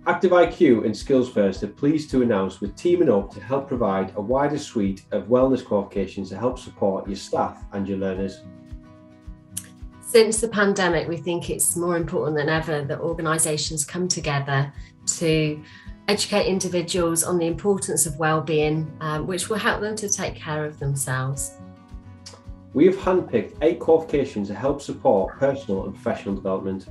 Active IQ and Skillsfirst are pleased to announce we're teaming up to help provide a wider suite of wellness qualifications to help support your staff and your learners. Since the pandemic, we think it's more important than ever that organisations come together to educate individuals on the importance of wellbeing, which will help them to take care of themselves. We have handpicked 8 qualifications to help support personal and professional development.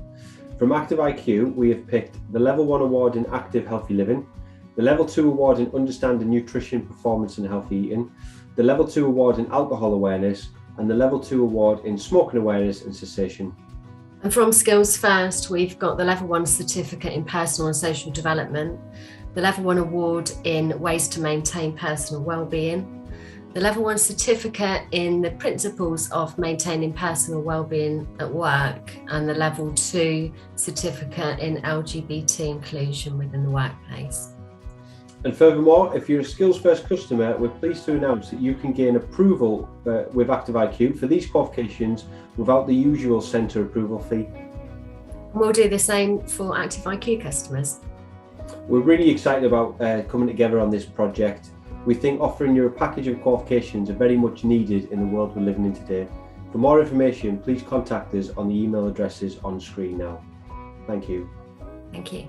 From Active IQ, we have picked the Level 1 Award in Active Healthy Living, the Level 2 Award in Understanding Nutrition, Performance and Healthy Eating, the Level 2 Award in Alcohol Awareness, and the Level 2 Award in Smoking Awareness and Cessation. And from SkillsFirst, we've got the Level 1 Certificate in Personal and Social Development, the Level 1 Award in Ways to Maintain Personal Wellbeing, the Level 1 Certificate in the Principles of Maintaining Personal Wellbeing at Work, and the Level 2 Certificate in LGBT inclusion within the workplace. And furthermore, if you're a SkillsFirst customer, we're pleased to announce that you can gain approval with Active IQ for these qualifications without the usual centre approval fee. And we'll do the same for Active IQ customers. We're really excited about coming together on this project. We think offering you a package of qualifications are very much needed in the world we're living in today. For more information, please contact us on the email addresses on screen now. Thank you. Thank you.